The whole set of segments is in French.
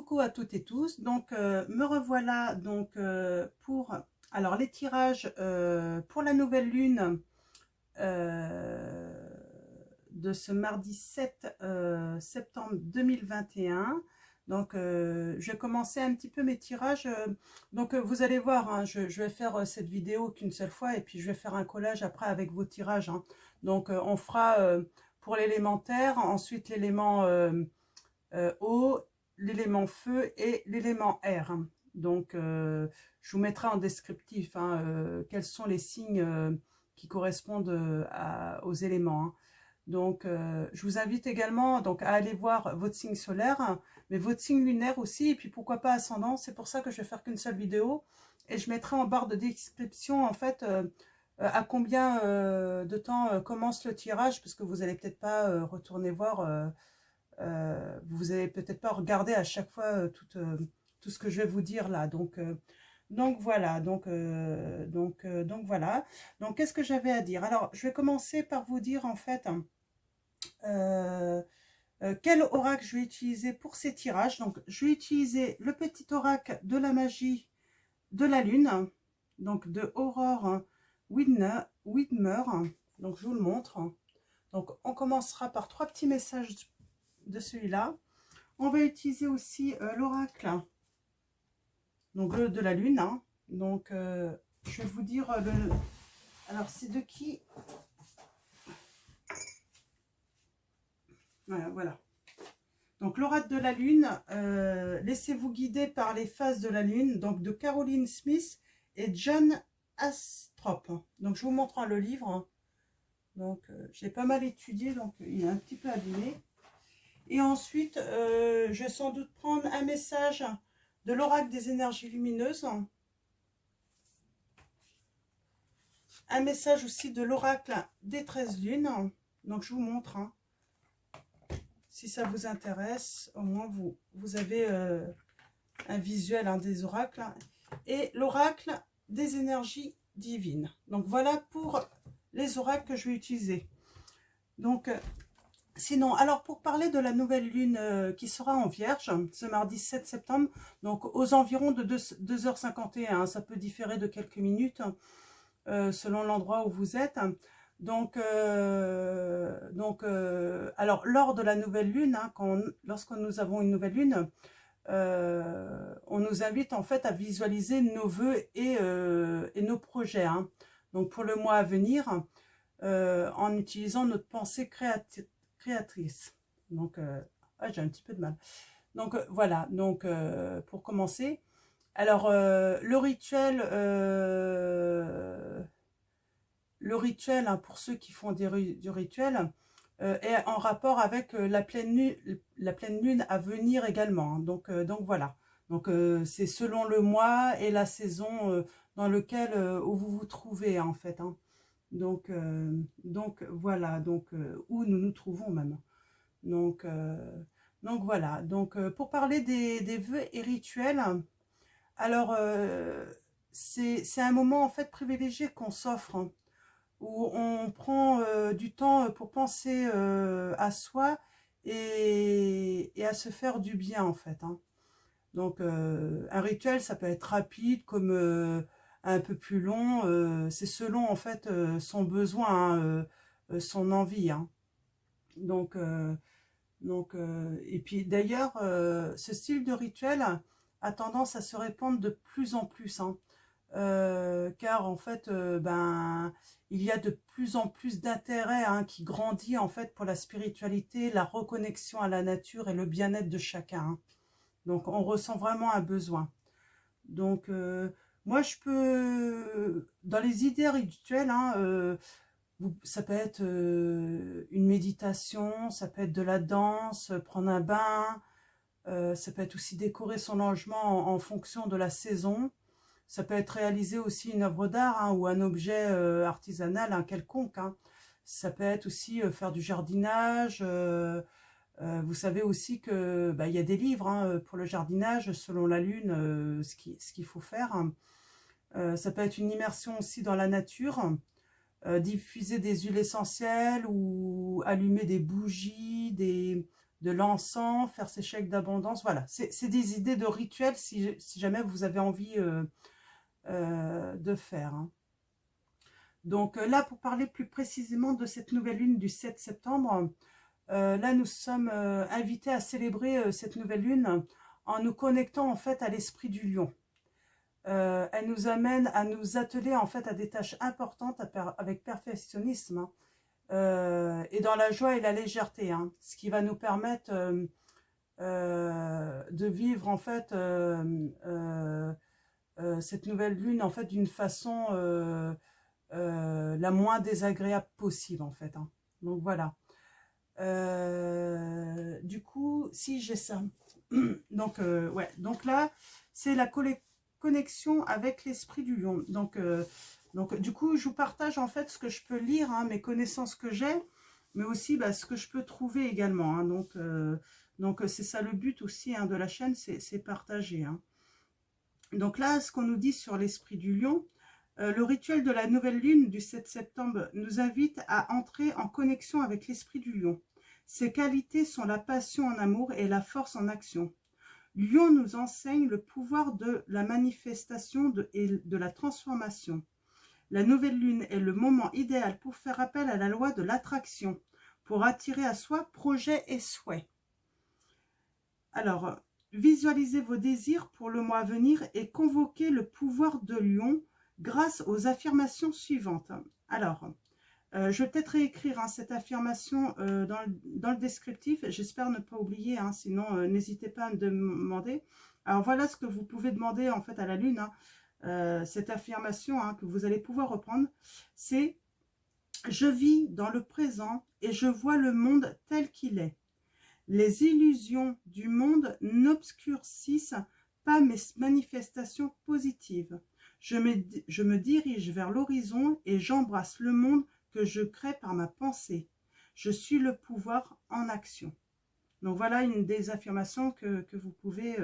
Coucou à toutes et tous, donc me revoilà donc pour alors les tirages pour la nouvelle lune de ce mardi 7 septembre 2021. Donc je vais commencer un petit peu mes tirages, donc vous allez voir, hein, je vais faire cette vidéo qu'une seule fois et puis je vais faire un collage après avec vos tirages, hein. Donc on fera pour l'élémentaire, ensuite l'élément eau, l'élément feu et l'élément air. Donc, je vous mettrai en descriptif, hein, quels sont les signes qui correspondent aux éléments, hein. Donc, je vous invite également donc, à aller voir votre signe solaire, hein, mais votre signe lunaire aussi, et puis pourquoi pas ascendant. C'est pour ça que je vais faire qu'une seule vidéo. Et je mettrai en barre de description, en fait, à combien de temps commence le tirage, parce que vous n'allez peut-être pas retourner voir vous allez peut-être pas regarder à chaque fois tout ce que je vais vous dire là. Donc voilà, donc voilà. Donc qu'est-ce que j'avais à dire? Alors je vais commencer par vous dire en fait euh, quel oracle je vais utiliser pour ces tirages. Donc je vais utiliser le petit oracle de la magie de la lune, donc de Aurore Widmer. Donc je vous le montre. Donc on commencera par trois petits messages de celui-là. On va utiliser aussi l'oracle donc de la lune, hein. Donc je vais vous dire alors c'est de qui? Voilà. Donc l'oracle de la lune, laissez-vous guider par les phases de la lune, donc de Caroline Smith et John Astrop. Donc je vous montre le livre. Donc je l'ai pas mal étudié, donc il est un petit peu abîmé. Et ensuite, je vais sans doute prendre un message de l'oracle des énergies lumineuses. Un message aussi de l'oracle des 13 lunes. Donc, je vous montre. Hein. Si ça vous intéresse, au moins vous avez un visuel, hein, des oracles. Et l'oracle des énergies divines. Donc, voilà pour les oracles que je vais utiliser. Donc, sinon, alors pour parler de la nouvelle lune qui sera en Vierge, ce mardi 7 septembre, donc aux environs de 2h51, ça peut différer de quelques minutes selon l'endroit où vous êtes. Donc alors lors de la nouvelle lune, hein, lorsque nous avons une nouvelle lune, on nous invite en fait à visualiser nos vœux et nos projets, hein. Donc pour le mois à venir, en utilisant notre pensée créatrice. Donc, j'ai un petit peu de mal. Donc, voilà. Donc, pour commencer, alors, le rituel, hein, pour ceux qui font du rituel, est en rapport avec la pleine lune à venir également, hein. Donc voilà. Donc, c'est selon le mois et la saison dans lequel où vous vous trouvez, hein, en fait, hein. Donc voilà, où nous nous trouvons même. Donc, voilà. Donc pour parler des vœux et rituels, alors c'est un moment en fait privilégié qu'on s'offre, hein, où on prend du temps pour penser à soi et à se faire du bien en fait, hein. Donc un rituel, ça peut être rapide comme un peu plus long, c'est selon en fait son besoin, hein, son envie, hein. Donc, et puis d'ailleurs, ce style de rituel a tendance à se répandre de plus en plus, hein, car en fait, ben, il y a de plus en plus d'intérêt, hein, qui grandit en fait pour la spiritualité, la reconnexion à la nature et le bien-être de chacun, hein. Donc, on ressent vraiment un besoin. Donc, moi, je peux, dans les idées rituelles, hein, ça peut être une méditation, ça peut être de la danse, prendre un bain, ça peut être aussi décorer son logement en fonction de la saison. Ça peut être réaliser aussi une œuvre d'art, hein, ou un objet artisanal, un quelconque, hein. Ça peut être aussi faire du jardinage. Vous savez aussi que bah, y a des livres, hein, pour le jardinage, selon la lune, ce qu'il faut faire, hein. Ça peut être une immersion aussi dans la nature, diffuser des huiles essentielles ou allumer des bougies, de l'encens, faire ses chèques d'abondance. Voilà, c'est des idées de rituels si jamais vous avez envie de faire. Hein. Donc là, pour parler plus précisément de cette nouvelle lune du 7 septembre, là, nous sommes invités à célébrer cette nouvelle lune en nous connectant en fait à l'esprit du lion. Elle nous amène à nous atteler en fait à des tâches importantes avec perfectionnisme et dans la joie et la légèreté, hein, ce qui va nous permettre de vivre en fait cette nouvelle lune en fait d'une façon la moins désagréable possible en fait. Hein. Donc voilà. Du coup, si j'ai ça. Donc ouais. Donc là, c'est la connexion avec l'esprit du lion. Donc du coup, je vous partage en fait ce que je peux lire, hein, mes connaissances que j'ai, mais aussi bah, ce que je peux trouver également. Hein. Donc c'est ça le but aussi hein, de la chaîne, c'est partager. Hein. Donc là, ce qu'on nous dit sur l'esprit du lion, le rituel de la nouvelle lune du 7 septembre nous invite à entrer en connexion avec l'esprit du lion. Ses qualités sont la passion en amour et la force en action. Lion nous enseigne le pouvoir de la manifestation et de la transformation. La nouvelle lune est le moment idéal pour faire appel à la loi de l'attraction, pour attirer à soi projets et souhaits. Alors, visualisez vos désirs pour le mois à venir et convoquez le pouvoir de Lion grâce aux affirmations suivantes. Alors, je vais peut-être réécrire hein, cette affirmation dans le descriptif. J'espère ne pas oublier, hein, sinon n'hésitez pas à me demander. Alors voilà ce que vous pouvez demander en fait à la lune. Hein. Cette affirmation hein, que vous allez pouvoir reprendre, c'est « Je vis dans le présent et je vois le monde tel qu'il est. Les illusions du monde n'obscurcissent pas mes manifestations positives. Je me dirige vers l'horizon et j'embrasse le monde que je crée par ma pensée. Je suis le pouvoir en action. » Donc voilà une des affirmations que vous pouvez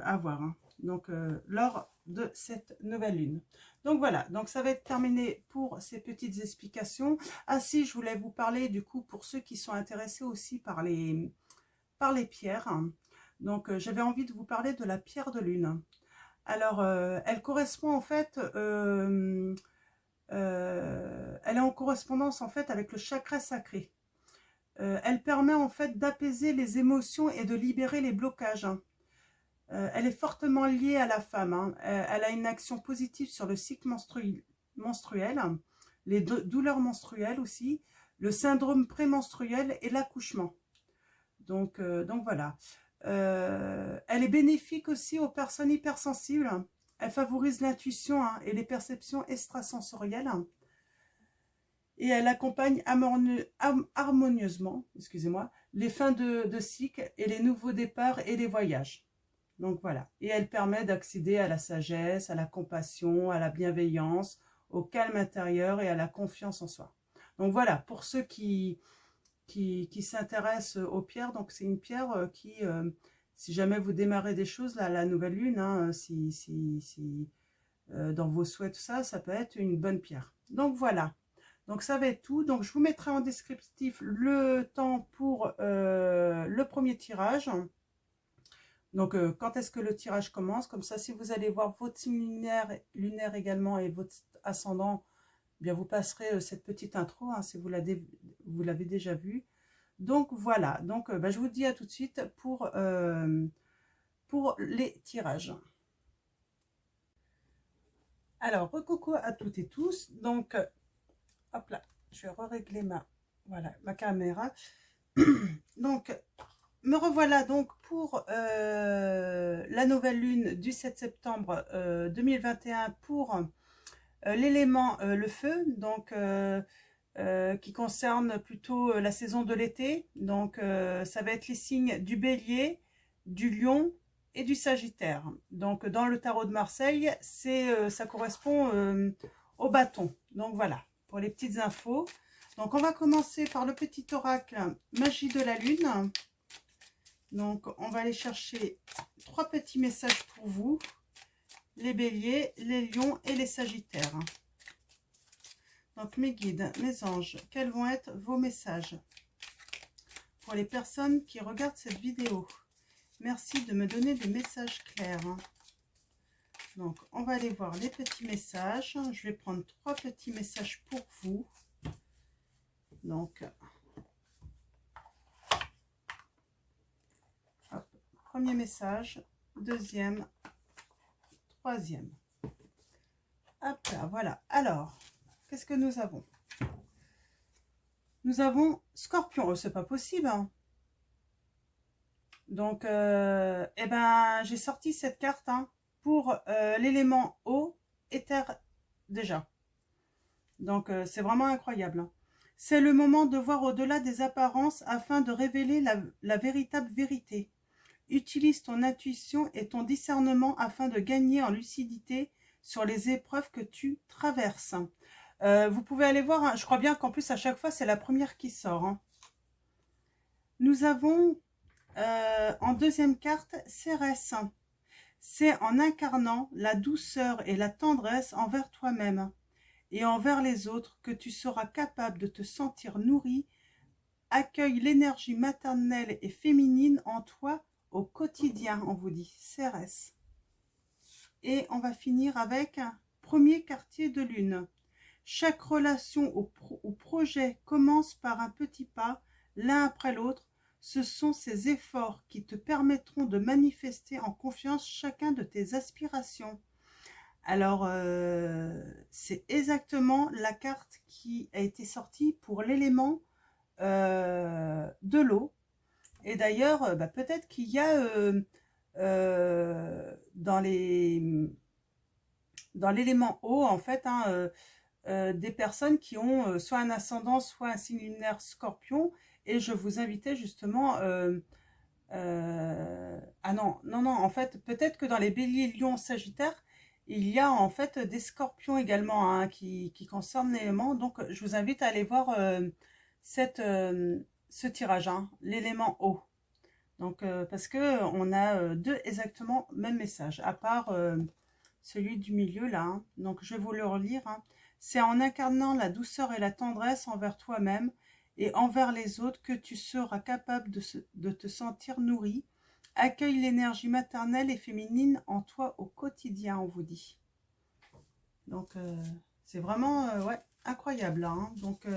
avoir. Hein. Donc lors de cette nouvelle lune. Donc voilà, donc ça va être terminé pour ces petites explications. Ah si, je voulais vous parler du coup pour ceux qui sont intéressés aussi par les pierres. Donc j'avais envie de vous parler de la pierre de lune. Alors elle correspond en fait, elle est en correspondance en fait avec le chakra sacré. Elle permet en fait d'apaiser les émotions et de libérer les blocages. Elle est fortement liée à la femme. Hein. Elle a une action positive sur le cycle menstruel, les douleurs menstruelles aussi, le syndrome prémenstruel et l'accouchement. Donc voilà. Elle est bénéfique aussi aux personnes hypersensibles. Elle favorise l'intuition hein, et les perceptions extrasensorielles. Et elle accompagne harmonieusement, excusez-moi, les fins de cycle et les nouveaux départs et les voyages. Donc voilà, et elle permet d'accéder à la sagesse, à la compassion, à la bienveillance, au calme intérieur et à la confiance en soi. Donc voilà, pour ceux qui s'intéressent aux pierres, donc c'est une pierre qui, si jamais vous démarrez des choses, là, la nouvelle lune, hein, dans vos souhaits, tout ça, ça peut être une bonne pierre. Donc voilà, donc ça va être tout. Donc je vous mettrai en descriptif le temps pour le premier tirage. Donc, quand est-ce que le tirage commence? Comme ça, si vous allez voir votre signe lunaire également et votre ascendant, eh bien vous passerez cette petite intro, hein, si vous l'avez déjà vu. Donc, voilà. Donc, je vous dis à tout de suite pour les tirages. Alors, recoucou à toutes et tous. Donc, hop là, je vais régler ma caméra. Donc, me revoilà donc pour la nouvelle lune du 7 septembre 2021 pour l'élément le feu, donc qui concerne plutôt la saison de l'été. Donc ça va être les signes du Bélier, du Lion et du Sagittaire. Donc dans le tarot de Marseille, ça correspond au bâton. Donc voilà, pour les petites infos. Donc on va commencer par le petit oracle Magie de la Lune. Donc, on va aller chercher 3 petits messages pour vous, les béliers, les lions et les sagittaires. Donc, mes guides, mes anges, quels vont être vos messages pour les personnes qui regardent cette vidéo. Merci de me donner des messages clairs. Donc, on va aller voir les petits messages. Je vais prendre 3 petits messages pour vous. Donc, hop, premier message, deuxième, troisième. Hop là, voilà. Alors, qu'est-ce que nous avons? Nous avons Scorpion. Oh, c'est pas possible, hein. Donc, eh ben, j'ai sorti cette carte hein, pour l'élément eau, éther déjà. Donc, c'est vraiment incroyable. Hein. C'est le moment de voir au-delà des apparences afin de révéler la véritable vérité. Utilise ton intuition et ton discernement afin de gagner en lucidité sur les épreuves que tu traverses. Vous pouvez aller voir, hein, je crois bien qu'en plus à chaque fois c'est la première qui sort. Hein. Nous avons en deuxième carte Cérès. C'est en incarnant la douceur et la tendresse envers toi-même et envers les autres que tu seras capable de te sentir nourri. Accueille l'énergie maternelle et féminine en toi au quotidien, on vous dit, Cérès. Et on va finir avec un premier quartier de lune. Chaque relation ou projet commence par un petit pas, l'un après l'autre. Ce sont ces efforts qui te permettront de manifester en confiance chacun de tes aspirations. Alors, c'est exactement la carte qui a été sortie pour l'élément de l'eau. Et d'ailleurs, peut-être qu'il y a dans l'élément eau, en fait, hein, des personnes qui ont soit un ascendant, soit un signe lunaire Scorpion. Et je vous invitais justement... ah non, non, non, en fait, peut-être que dans les béliers, lions, sagittaires, il y a en fait des scorpions également hein, qui concernent l'élément. Donc, je vous invite à aller voir ce tirage, hein, l'élément eau. Donc, parce que on a deux exactement même message, à part celui du milieu là. Hein. Donc, je vais vous le relire. Hein. C'est en incarnant la douceur et la tendresse envers toi-même et envers les autres que tu seras capable de te sentir nourri. Accueille l'énergie maternelle et féminine en toi au quotidien, on vous dit. Donc, c'est vraiment ouais, incroyable. Là, hein. Donc,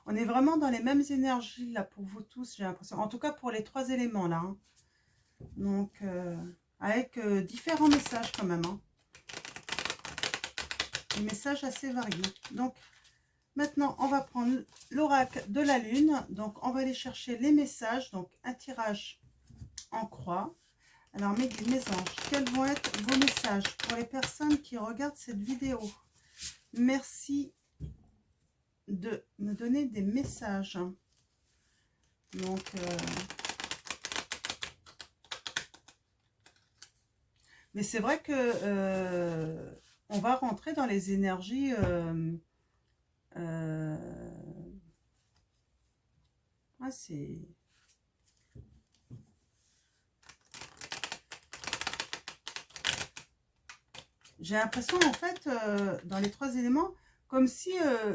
on est vraiment dans les mêmes énergies là pour vous tous, j'ai l'impression. En tout cas, pour les 3 éléments là. Hein. Donc, avec différents messages quand même. Hein. Des messages assez variés. Donc, maintenant, on va prendre l'oracle de la lune. Donc, on va aller chercher les messages. Donc, un tirage en croix. Alors, mes anges, quels vont être vos messages pour les personnes qui regardent cette vidéo? Merci de me donner des messages. Donc, mais c'est vrai que on va rentrer dans les énergies c'est... J'ai l'impression, en fait, dans les 3 éléments, comme si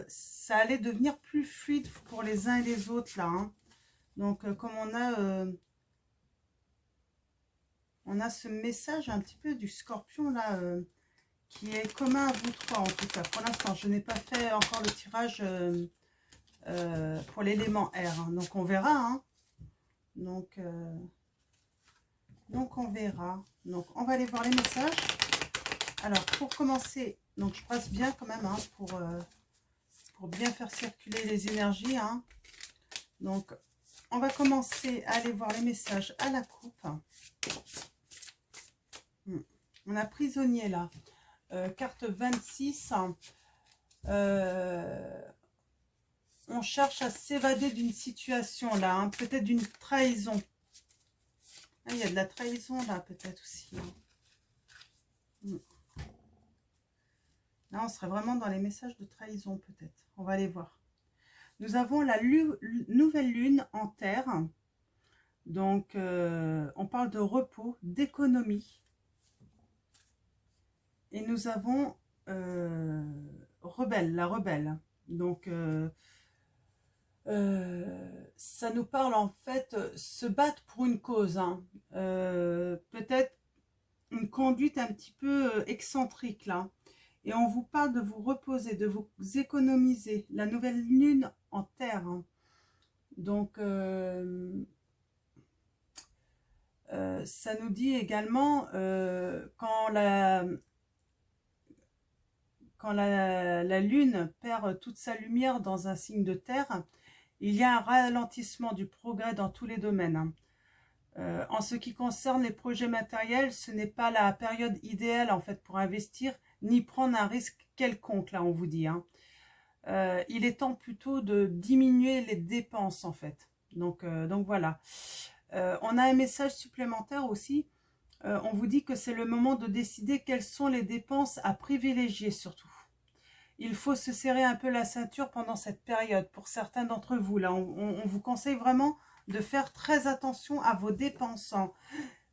ça allait devenir plus fluide pour les uns et les autres, là. Hein. Donc, comme on a ce message un petit peu du scorpion, là, qui est commun à vous 3, en tout cas. Pour l'instant, je n'ai pas fait encore le tirage pour l'élément R. Hein. Donc, on verra. Hein. Donc, on verra. Donc, on va aller voir les messages. Alors, pour commencer, donc je passe bien quand même hein, pour bien faire circuler les énergies. Hein. Donc, on va commencer à aller voir les messages à la coupe. On a prisonnier là. Carte 26. On cherche à s'évader d'une situation là. Hein, peut-être d'une trahison. Ah, il y a de la trahison là peut-être aussi. Hein. Là, on serait vraiment dans les messages de trahison, peut-être. On va aller voir. Nous avons la nouvelle lune en terre. Donc, on parle de repos, d'économie. Et nous avons rebelle, la rebelle. Donc, Ça nous parle en fait, se battre pour une cause, hein. Peut-être une conduite un petit peu excentrique là. Et on vous parle de vous reposer, de vous économiser. La nouvelle lune en terre, hein. Donc, ça nous dit également quand la lune perd toute sa lumière dans un signe de terre, il y a un ralentissement du progrès dans tous les domaines, hein. En ce qui concerne les projets matériels, ce n'est pas la période idéale en fait pour investir ni prendre un risque quelconque, là on vous dit, hein. Il est temps plutôt de diminuer les dépenses en fait. Donc voilà. On a un message supplémentaire aussi. On vous dit que c'est le moment de décider quelles sont les dépenses à privilégier surtout. Il faut se serrer un peu la ceinture pendant cette période. Pour certains d'entre vous, là, on vous conseille vraiment de faire très attention à vos dépenses.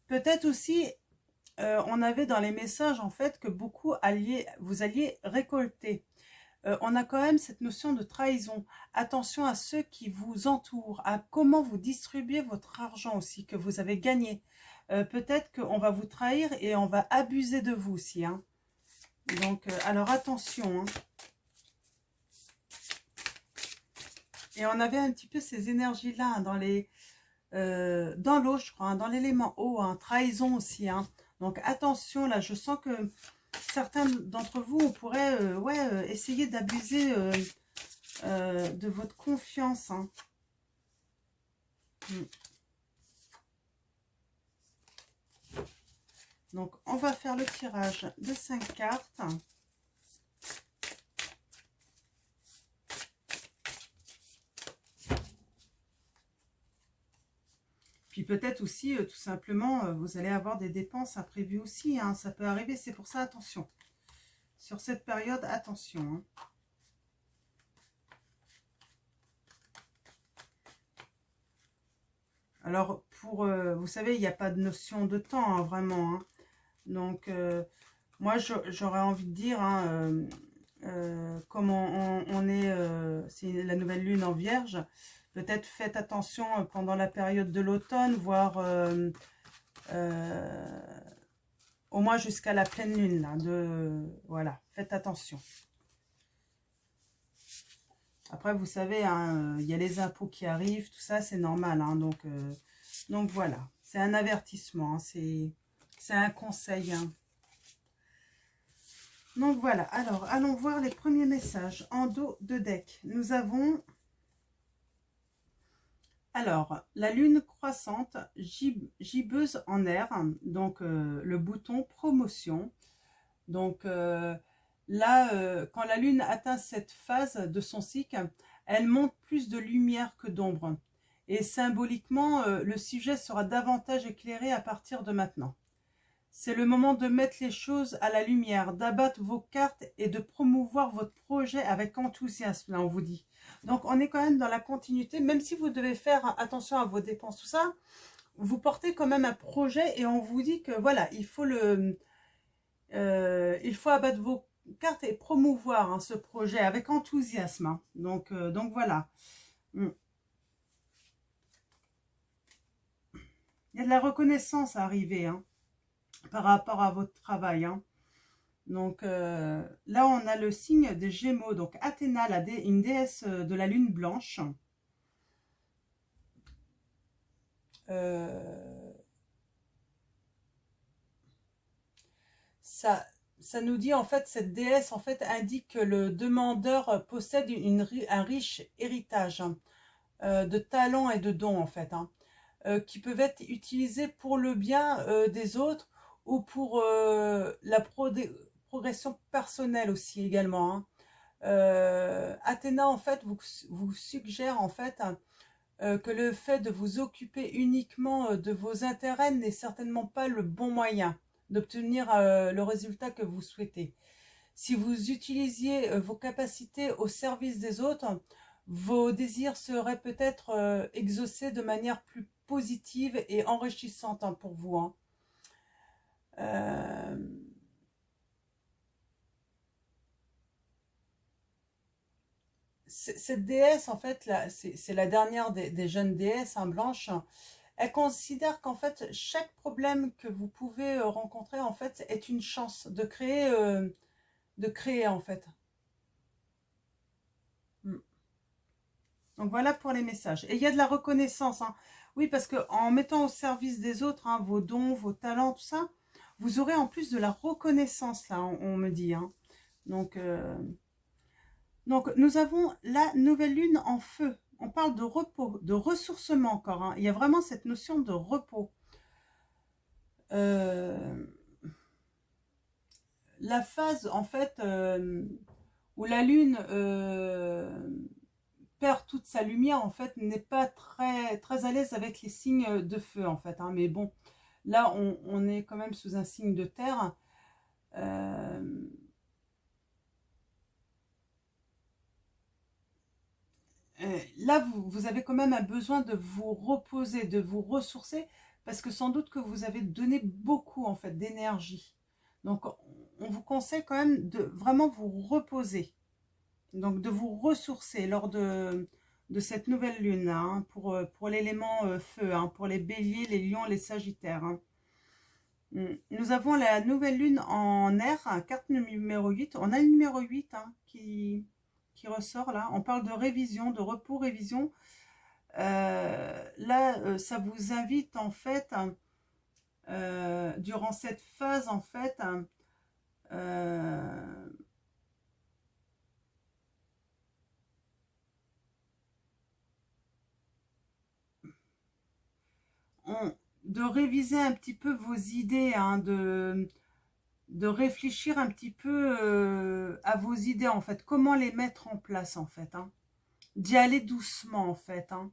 Peut-être aussi, on avait dans les messages en fait que vous alliez récolter. On a quand même cette notion de trahison. Attention à ceux qui vous entourent, à comment vous distribuez votre argent aussi que vous avez gagné. Peut-être qu'on va vous trahir et on va abuser de vous aussi, hein. Donc, alors attention, hein. Et on avait un petit peu ces énergies-là, hein, dans l'eau, je crois, hein, dans l'élément eau, hein, trahison aussi, hein. Donc attention, là, je sens que certains d'entre vous, on pourrait essayer d'abuser de votre confiance, hein. Donc, on va faire le tirage de 5 cartes. Puis peut-être aussi, tout simplement, vous allez avoir des dépenses imprévues aussi, hein. Ça peut arriver, c'est pour ça, attention. Sur cette période, attention, hein. Alors, vous savez, il n'y a pas de notion de temps, hein, vraiment, hein. Donc, moi, j'aurais envie de dire, hein, comme on est, c'est la nouvelle lune en Vierge, peut-être faites attention pendant la période de l'automne, voire au moins jusqu'à la pleine lune, là, voilà, faites attention. Après, vous savez, hein, il y a les impôts qui arrivent, tout ça, c'est normal, hein, donc voilà, c'est un avertissement, hein, c'est un conseil, hein. Donc voilà, alors allons voir les premiers messages en dos de deck. Nous avons, alors, la lune croissante, gibbeuse en air, donc le bouton promotion. Donc là, quand la lune atteint cette phase de son cycle, elle montre plus de lumière que d'ombre. Et symboliquement, le sujet sera davantage éclairé à partir de maintenant. C'est le moment de mettre les choses à la lumière, d'abattre vos cartes et de promouvoir votre projet avec enthousiasme, là on vous dit. Donc on est quand même dans la continuité, même si vous devez faire attention à vos dépenses, tout ça, vous portez quand même un projet et on vous dit que voilà, il faut abattre vos cartes et promouvoir, hein, ce projet avec enthousiasme, hein. Donc voilà. Il y a de la reconnaissance à arriver, hein, par rapport à votre travail, hein. Donc là, on a le signe des Gémeaux. Donc Athéna, une déesse de la lune blanche. Ça nous dit, en fait, cette déesse en fait indique que le demandeur possède un riche héritage, hein, de talents et de dons, en fait, hein, qui peuvent être utilisés pour le bien des autres ou pour la progression personnelle aussi également, hein. Athéna en fait vous suggère en fait, hein, que le fait de vous occuper uniquement de vos intérêts n'est certainement pas le bon moyen d'obtenir le résultat que vous souhaitez. Si vous utilisiez vos capacités au service des autres, vos désirs seraient peut-être exaucés de manière plus positive et enrichissante, hein, pour vous, hein. cette déesse, en fait, là, c'est la dernière des jeunes déesses, hein, blanches. Elle considère qu'en fait, chaque problème que vous pouvez rencontrer, en fait, est une chance de créer, en fait. Mm. Donc voilà pour les messages. Et il y a de la reconnaissance, hein. Oui, parce que en mettant au service des autres, hein, vos dons, vos talents, tout ça, vous aurez en plus de la reconnaissance, là, on me dit, hein. Donc, nous avons la nouvelle lune en feu. On parle de repos, de ressourcement encore, hein. Il y a vraiment cette notion de repos. La phase, en fait, où la lune perd toute sa lumière, en fait, n'est pas très à l'aise avec les signes de feu, en fait, hein. Mais bon, là, on est quand même sous un signe de terre. Là, vous avez quand même un besoin de vous reposer, de vous ressourcer, parce que sans doute que vous avez donné beaucoup, en fait, d'énergie. Donc, on vous conseille quand même de vraiment vous reposer. Donc, de vous ressourcer lors de cette nouvelle lune, hein, pour l'élément feu, hein, pour les béliers, les lions, les sagittaires, hein. Nous avons la nouvelle lune en air, hein, carte numéro 8. On a le numéro 8, hein, qui ressort là. On parle de révision, de repos, révision. Là, ça vous invite en fait, durant cette phase en fait, de réviser un petit peu vos idées, hein, de réfléchir un petit peu à vos idées en fait, comment les mettre en place en fait, hein. D'y aller doucement en fait, hein.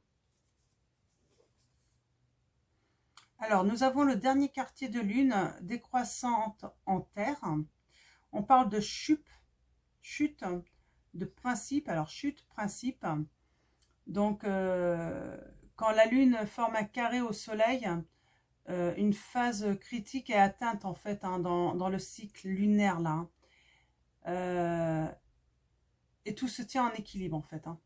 Alors, nous avons le dernier quartier de lune, décroissante en terre. On parle de chute, de principe. Alors, chute, principe. Donc, quand la lune forme un carré au soleil, une phase critique est atteinte en fait, hein, dans le cycle lunaire là. Et tout se tient en équilibre en fait, hein.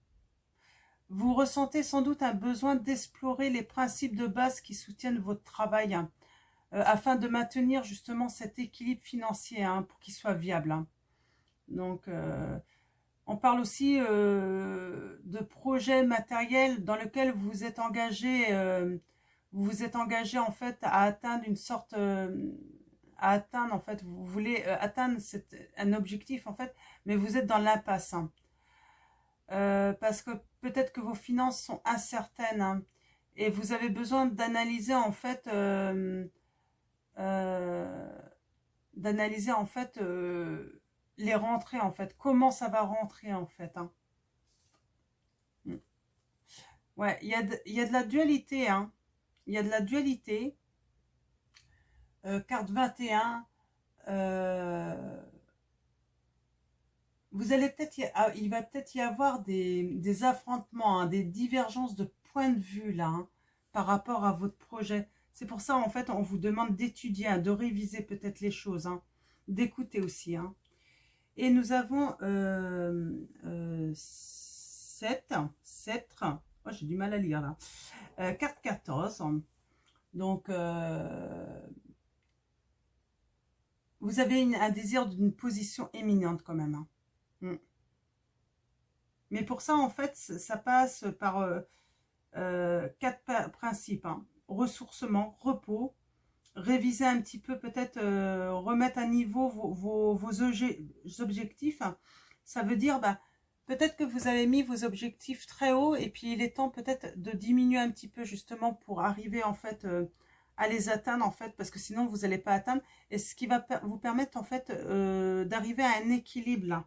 Vous ressentez sans doute un besoin d'explorer les principes de base qui soutiennent votre travail, hein, afin de maintenir justement cet équilibre financier, hein, pour qu'il soit viable, hein. Donc, on parle aussi de projets matériels dans lesquels vous vous êtes engagé en fait à atteindre une sorte, à atteindre en fait, vous voulez atteindre un objectif en fait, mais vous êtes dans l'impasse, hein. Parce que peut-être que vos finances sont incertaines, hein, et vous avez besoin d'analyser en fait, euh, les rentrées en fait, comment ça va rentrer en fait, hein. Ouais, il y a de la dualité, hein. Il y a de la dualité. Carte 21. Vous allez peut-être il va peut-être y avoir des affrontements, hein, des divergences de points de vue là, hein, par rapport à votre projet. C'est pour ça en fait on vous demande d'étudier, hein, de réviser peut-être les choses, hein, d'écouter aussi, hein. Et nous avons 7, sceptre. Oh, j'ai du mal à lire là. Carte 14. Donc, vous avez un désir d'une position éminente quand même, hein. Mais pour ça, en fait, ça passe par 4 principes, hein. Ressourcement, repos, réviser un petit peu, peut-être remettre à niveau vos objectifs. Ça veut dire, bah, peut-être que vous avez mis vos objectifs très hauts et puis il est temps peut-être de diminuer un petit peu justement pour arriver en fait à les atteindre en fait, parce que sinon vous n'allez pas atteindre. Et ce qui va vous permettre en fait d'arriver à un équilibre là.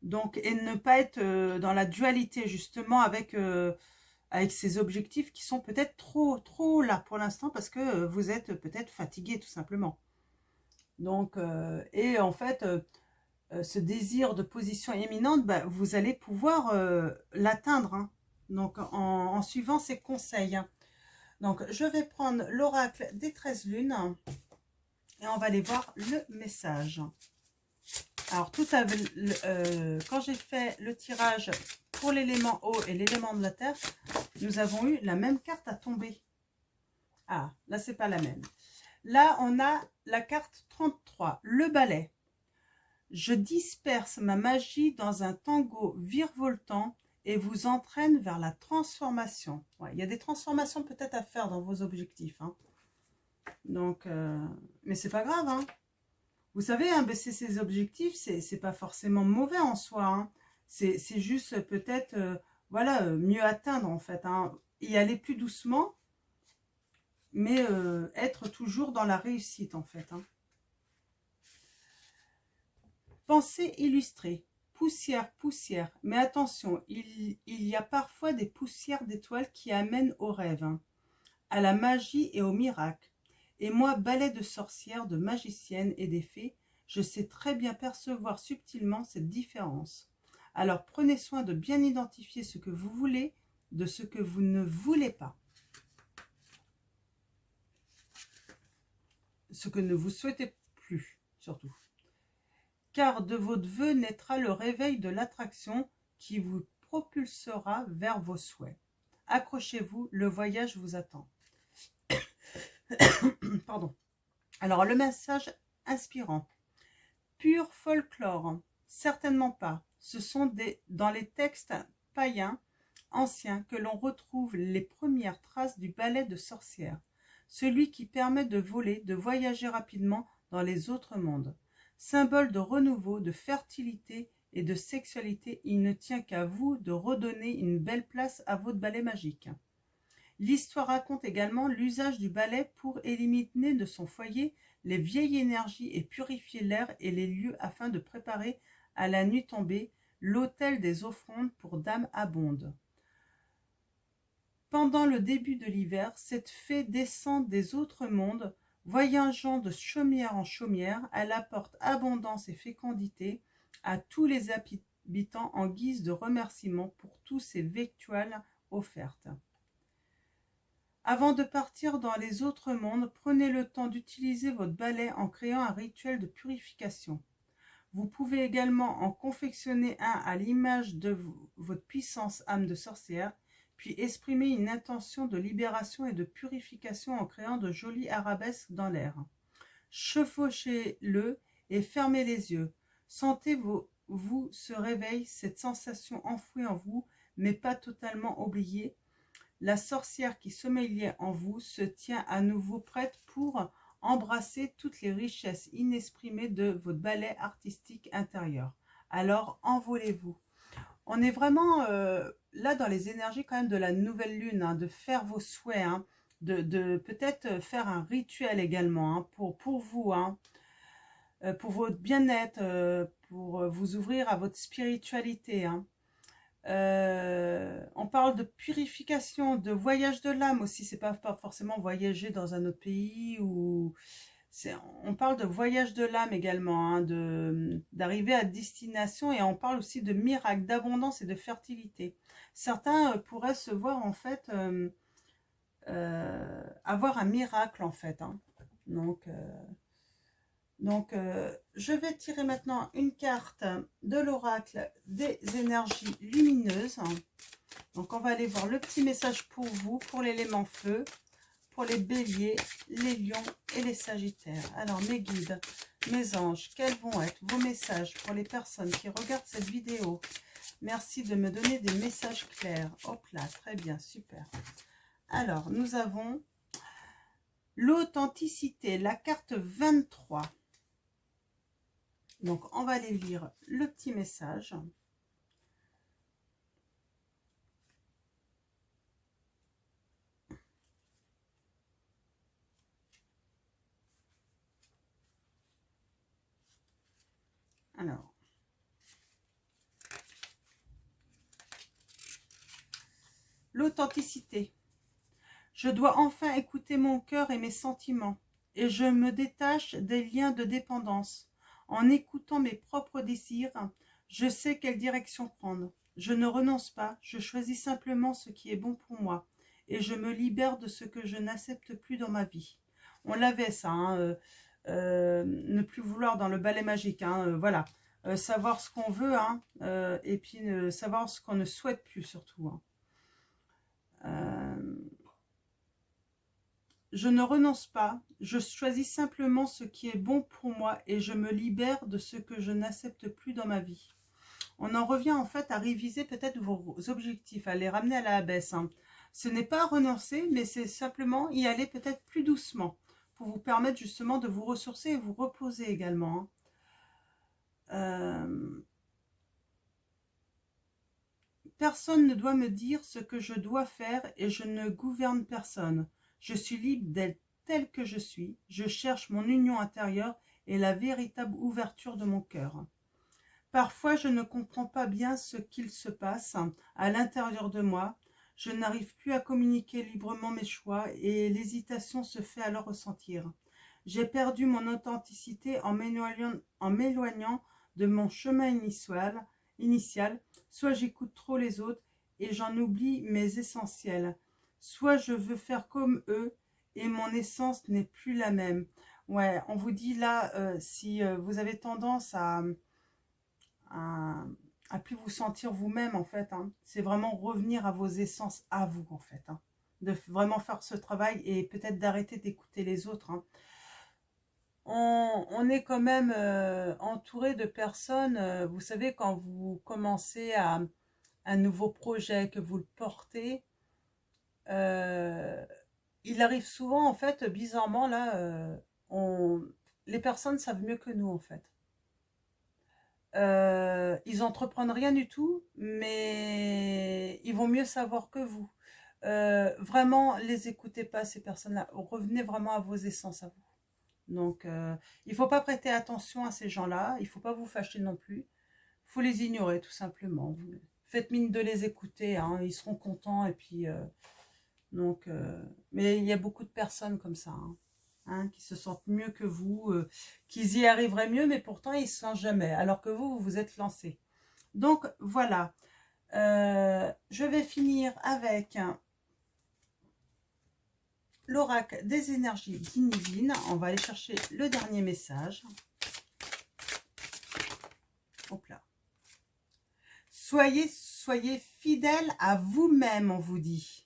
Donc, et ne pas être dans la dualité justement avec ces objectifs qui sont peut-être trop là pour l'instant parce que vous êtes peut-être fatigué tout simplement. Donc, et en fait, ce désir de position éminente, bah, vous allez pouvoir l'atteindre, hein. Donc, en suivant ces conseils, hein. Donc, je vais prendre l'oracle des 13 lunes et on va aller voir le message. Alors, quand j'ai fait le tirage pour l'élément eau et l'élément de la terre, nous avons eu la même carte à tomber. Ah, là, c'est pas la même. Là, on a la carte 33, le balai. Je disperse ma magie dans un tango virevoltant et vous entraîne vers la transformation. Ouais, il y a des transformations peut-être à faire dans vos objectifs. Hein. Donc, mais c'est pas grave. Hein. Vous savez, hein, baisser ses objectifs, c'est pas forcément mauvais en soi. Hein. C'est juste peut-être, voilà, mieux atteindre en fait. Hein. Y aller plus doucement, mais être toujours dans la réussite en fait. Hein. Pensée illustrée. Poussière, poussière. Mais attention, il y a parfois des poussières d'étoiles qui amènent au rêve, hein, à la magie et au miracle. Et moi, balai de sorcière, de magicienne et des fées, je sais très bien percevoir subtilement cette différence. Alors prenez soin de bien identifier ce que vous voulez de ce que vous ne voulez pas. Ce que ne vous souhaitez plus, surtout. Car de votre vœu naîtra le réveil de l'attraction qui vous propulsera vers vos souhaits. Accrochez-vous, le voyage vous attend. Pardon. Alors, le message inspirant. Pur folklore, certainement pas. Ce sont dans les textes païens anciens que l'on retrouve les premières traces du balai de sorcière, celui qui permet de voler, de voyager rapidement dans les autres mondes. Symbole de renouveau, de fertilité et de sexualité, il ne tient qu'à vous de redonner une belle place à votre balai magique. L'histoire raconte également l'usage du balai pour éliminer de son foyer les vieilles énergies et purifier l'air et les lieux afin de préparer à la nuit tombée l'autel des offrandes pour Dame Abonde. Pendant le début de l'hiver, cette fée descend des autres mondes. Voyageant de chaumière en chaumière, elle apporte abondance et fécondité à tous les habitants en guise de remerciement pour tous ces victuailles offertes. Avant de partir dans les autres mondes, prenez le temps d'utiliser votre balai en créant un rituel de purification. Vous pouvez également en confectionner un à l'image de votre puissance âme de sorcière, puis exprimer une intention de libération et de purification en créant de jolis arabesques dans l'air. Chevauchez-le et fermez les yeux. Sentez-vous ce réveil, cette sensation enfouie en vous, mais pas totalement oubliée. La sorcière qui sommeillait en vous se tient à nouveau prête pour embrasser toutes les richesses inexprimées de votre balai artistique intérieur. Alors envolez-vous. On est vraiment là dans les énergies quand même de la nouvelle lune, hein, de faire vos souhaits, hein, de peut-être faire un rituel également hein, pour vous, hein, pour votre bien-être, pour vous ouvrir à votre spiritualité. Hein. On parle de purification, de voyage de l'âme aussi, c'est pas forcément voyager dans un autre pays ou... On parle de voyage de l'âme également, hein, d'arriver à destination et on parle aussi de miracle, d'abondance et de fertilité. Certains pourraient se voir en fait avoir un miracle en fait. Hein. Donc, je vais tirer maintenant une carte de l'oracle des énergies lumineuses. Donc, on va aller voir le petit message pour vous, pour l'élément feu, pour les béliers, les lions et les sagittaires. Alors, mes guides, mes anges, quels vont être vos messages pour les personnes qui regardent cette vidéo? Merci de me donner des messages clairs. Hop là, très bien, super. Alors, nous avons l'authenticité, la carte 23. Donc, on va aller lire le petit message. Alors, l'authenticité. Je dois enfin écouter mon cœur et mes sentiments, et je me détache des liens de dépendance. En écoutant mes propres désirs, je sais quelle direction prendre. Je ne renonce pas, je choisis simplement ce qui est bon pour moi, et je me libère de ce que je n'accepte plus dans ma vie. On l'avait ça, hein, ne plus vouloir dans le balai magique, hein, voilà. savoir ce qu'on veut, hein, et puis savoir ce qu'on ne souhaite plus surtout. Hein. Je ne renonce pas, je choisis simplement ce qui est bon pour moi et je me libère de ce que je n'accepte plus dans ma vie. On en revient en fait à réviser peut-être vos objectifs, à les ramener à la baisse. Hein. Ce n'est pas renoncer, mais c'est simplement y aller peut-être plus doucement pour vous permettre justement de vous ressourcer et vous reposer également. Personne ne doit me dire ce que je dois faire et je ne gouverne personne. Je suis libre d'être tel que je suis. Je cherche mon union intérieure et la véritable ouverture de mon cœur. Parfois, je ne comprends pas bien ce qu'il se passe à l'intérieur de moi. Je n'arrive plus à communiquer librement mes choix et l'hésitation se fait alors ressentir. J'ai perdu mon authenticité en m'éloignant de mon chemin initial. Soit j'écoute trop les autres et j'en oublie mes essentiels. Soit je veux faire comme eux et mon essence n'est plus la même. Ouais, on vous dit là, si vous avez tendance à plus vous sentir vous-même en fait, hein, c'est vraiment revenir à vos essences à vous en fait, hein, de vraiment faire ce travail et peut-être d'arrêter d'écouter les autres. Hein. On est quand même entouré de personnes, vous savez, quand vous commencez un nouveau projet, que vous le portez, il arrive souvent, en fait, bizarrement, là, les personnes savent mieux que nous, en fait. Ils entreprennent rien du tout, mais ils vont mieux savoir que vous. Vraiment, les écoutez pas, ces personnes-là. Revenez vraiment à vos essences, à vous. Donc, il ne faut pas prêter attention à ces gens-là. Il ne faut pas vous fâcher non plus. Il faut les ignorer, tout simplement. Faites mine de les écouter. Hein, ils seront contents. Et puis, mais il y a beaucoup de personnes comme ça. Hein, qui se sentent mieux que vous. Qu'ils y arriveraient mieux, mais pourtant, ils ne se sentent jamais. Alors que vous, vous vous êtes lancé. Donc, voilà. Je vais finir avec l'oracle des énergies divines. On va aller chercher le dernier message. Hop là. Soyez fidèle à vous-même, on vous dit.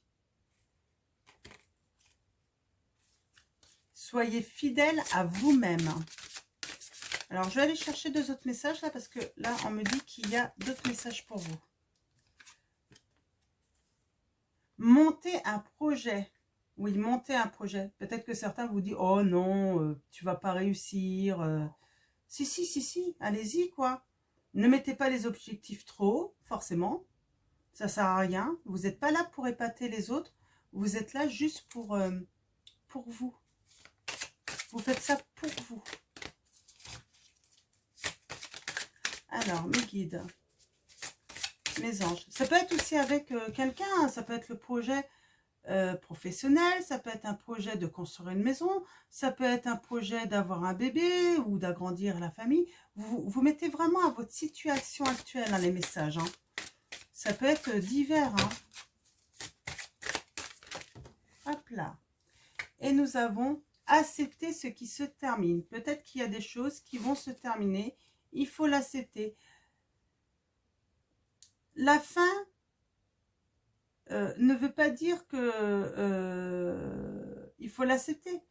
Soyez fidèle à vous-même. Alors, je vais aller chercher 2 autres messages là, parce que là, on me dit qu'il y a d'autres messages pour vous. Montez un projet. Oui, montez un projet. Peut-être que certains vous disent, oh non, tu vas pas réussir. Si, allez-y, quoi. Ne mettez pas les objectifs trop hauts, forcément. Ça sert à rien. Vous n'êtes pas là pour épater les autres. Vous êtes là juste pour vous. Vous faites ça pour vous. Alors, mes guides, mes anges. Ça peut être aussi avec quelqu'un. Hein. Ça peut être le projet professionnel, ça peut être un projet de construire une maison, ça peut être un projet d'avoir un bébé ou d'agrandir la famille. Vous mettez vraiment à votre situation actuelle, hein, les messages. Hein. Ça peut être divers. Hein. Hop là. Et nous avons accepté ce qui se termine. Peut-être qu'il y a des choses qui vont se terminer. Il faut l'accepter. La fin ne veut pas dire que il faut l'accepter.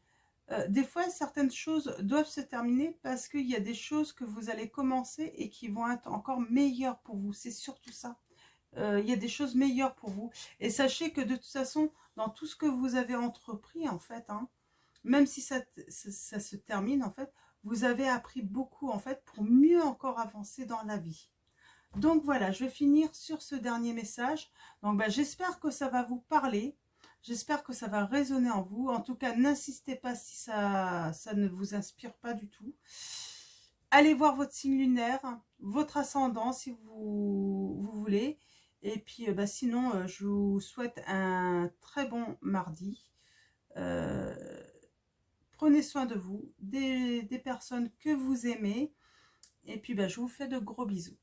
Des fois, certaines choses doivent se terminer parce qu'il y a des choses que vous allez commencer et qui vont être encore meilleures pour vous. C'est surtout ça. Il y a des choses meilleures pour vous. Et sachez que de toute façon, dans tout ce que vous avez entrepris, en fait, hein, même si ça se termine, en fait, vous avez appris beaucoup, en fait, pour mieux encore avancer dans la vie. Donc voilà, je vais finir sur ce dernier message. Donc j'espère que ça va vous parler. J'espère que ça va résonner en vous. En tout cas, n'insistez pas si ça ne vous inspire pas du tout. Allez voir votre signe lunaire, votre ascendant si vous voulez. Et puis sinon, je vous souhaite un très bon mardi. Prenez soin de vous, des personnes que vous aimez. Et puis je vous fais de gros bisous.